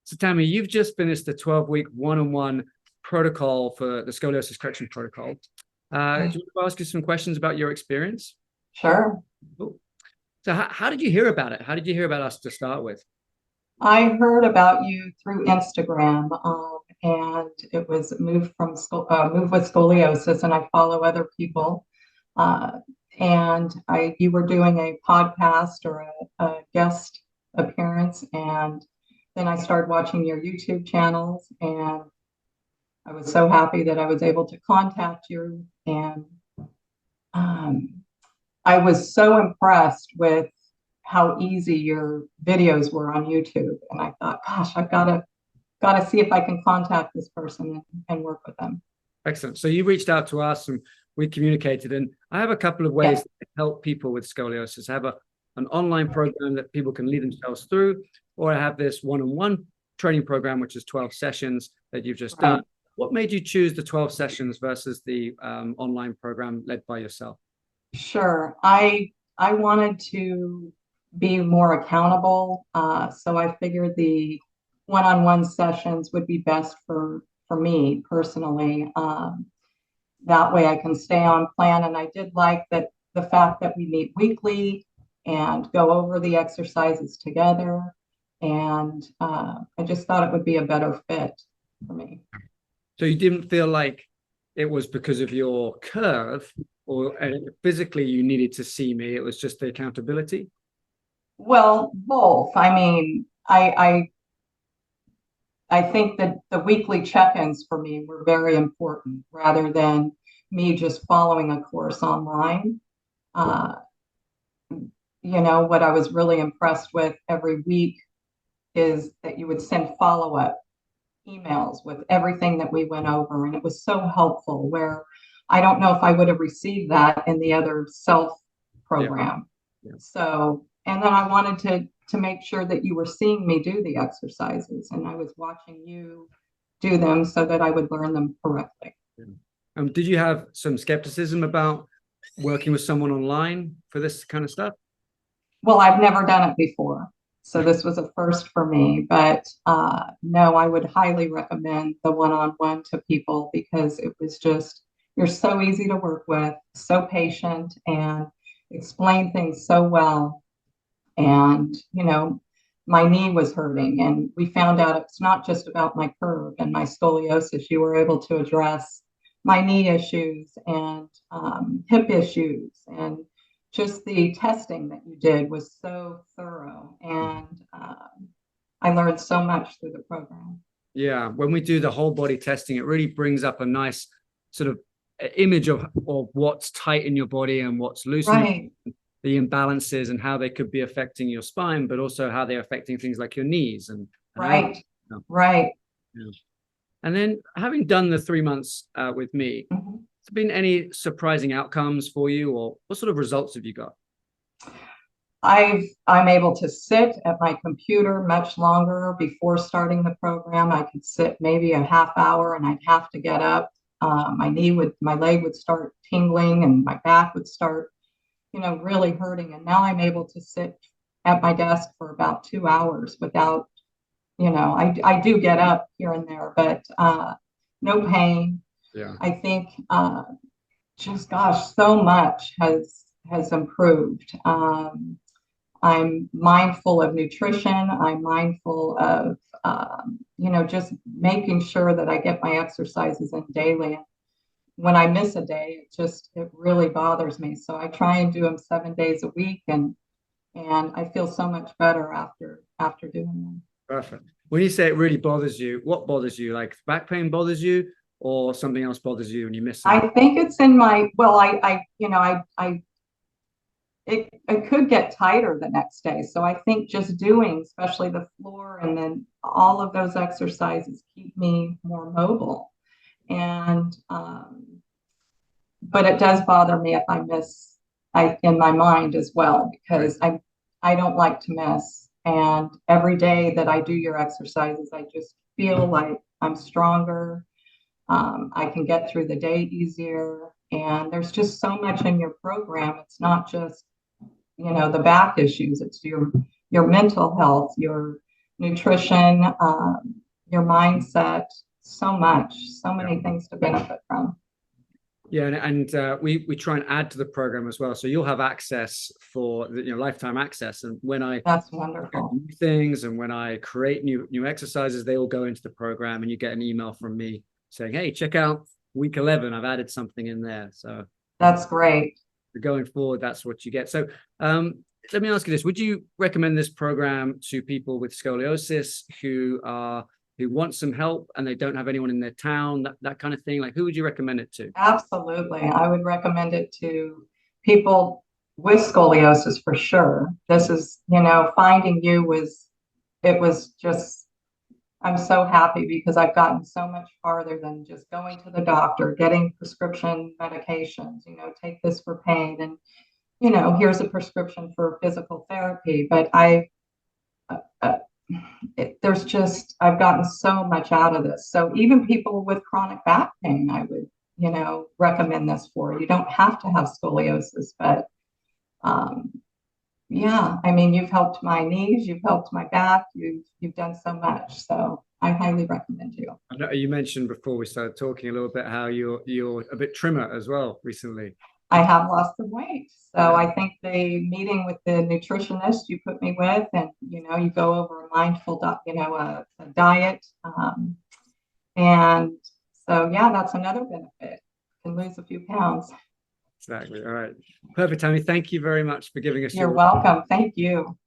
So Tammy, you've just finished the 12-week one-on-one protocol for the Scoliosis Correction Protocol. Do you want to ask you some questions about your experience? Sure. Cool. So how did you hear about it? How did you hear about us to start with? I heard about you through Instagram, and it was Move with Scoliosis, and I follow other people. And you were doing a podcast or a guest appearance, and then I started watching your YouTube channels, and I was so happy that I was able to contact you. And I was so impressed with how easy your videos were on YouTube. And I thought, gosh, I've got to see if I can contact this person and work with them. Excellent. So you reached out to us and we communicated. And I have a couple of ways to help people with scoliosis. I have an online program that people can lead themselves through, or I have this one-on-one training program, which is 12 sessions that you've just done. What made you choose the 12 sessions versus the online program led by yourself? Sure. I wanted to be more accountable. So I figured the one-on-one sessions would be best for me personally. That way I can stay on plan. And I did like that the fact that we meet weekly and go over the exercises together. And I just thought it would be a better fit for me. So you didn't feel like it was because of your curve or physically you needed to see me? It was just the accountability? Well, both. I mean, I think that the weekly check-ins for me were very important rather than me just following a course online. What I was really impressed with every week is that you would send follow-up emails with everything that we went over. And it was so helpful, where I don't know if I would have received that in the other self program. Yeah. So, and then I wanted to make sure that you were seeing me do the exercises and I was watching you do them so that I would learn them correctly. Yeah. Did you have some skepticism about working with someone online for this kind of stuff? Well, I've never done it before. So this was a first for me, but no, I would highly recommend the one-on-one to people because it was just, you're so easy to work with, so patient, and explain things so well. And, my knee was hurting, and we found out it's not just about my curve and my scoliosis. You were able to address my knee issues and hip issues, and just the testing that you did was so thorough, and I learned so much through the program. Yeah, when we do the whole body testing, it really brings up a nice sort of image of what's tight in your body and what's loose, right. The imbalances and how they could be affecting your spine, but also how they're affecting things like your knees and right. Right. Yeah. And then having done the 3 months with me, has there been any surprising outcomes for you, or what sort of results have you got? I'm able to sit at my computer much longer. Before starting the program, I could sit maybe a half hour and I'd have to get up. My leg would start tingling and my back would start, really hurting. And now I'm able to sit at my desk for about 2 hours without, I do get up here and there, but no pain. Yeah. I think just, gosh, so much has improved. I'm mindful of nutrition. I'm mindful of, just making sure that I get my exercises in daily. And when I miss a day, it really bothers me. So I try and do them 7 days a week, and I feel so much better after doing them. Perfect. When you say it really bothers you, what bothers you? Like back pain bothers you, or something else bothers you when you miss it? I think it's in my, well, it could get tighter the next day. So I think just doing, especially the floor and then all of those exercises, keep me more mobile. And, but it does bother me if I miss, in my mind as well, because I don't like to miss. And every day that I do your exercises, I just feel like I'm stronger. I can get through the day easier. And there's just so much in your program. It's not just, the back issues. It's your mental health, your nutrition, your mindset, so much, so many things to benefit from. Yeah, and we try and add to the program as well. So you'll have access for lifetime access. And when I That's wonderful. new things and when I create new exercises, they all go into the program, and you get an email from me saying, "Hey, check out week 11. I've added something in there." So that's great. Going forward, that's what you get. So let me ask you this: would you recommend this program to people with scoliosis who want some help and they don't have anyone in their town, that kind of thing? Like, who would you recommend it to? Absolutely. I would recommend it to people with scoliosis for sure. This is, finding you was just, I'm so happy because I've gotten so much farther than just going to the doctor, getting prescription medications, take this for pain and, here's a prescription for physical therapy. But I've gotten so much out of this. So even people with chronic back pain, I would, recommend this for. You don't have to have scoliosis, but yeah, I mean, you've helped my knees, you've helped my back, you've done so much. So I highly recommend you. I know you mentioned before we started talking a little bit how you're a bit trimmer as well recently. I have lost some weight. So I think the meeting with the nutritionist you put me with, and you go over a mindful, a diet, and so yeah, that's another benefit. You can lose a few pounds. Exactly. All right. Perfect, Tammy. Thank you very much for giving us You're welcome. Thank you.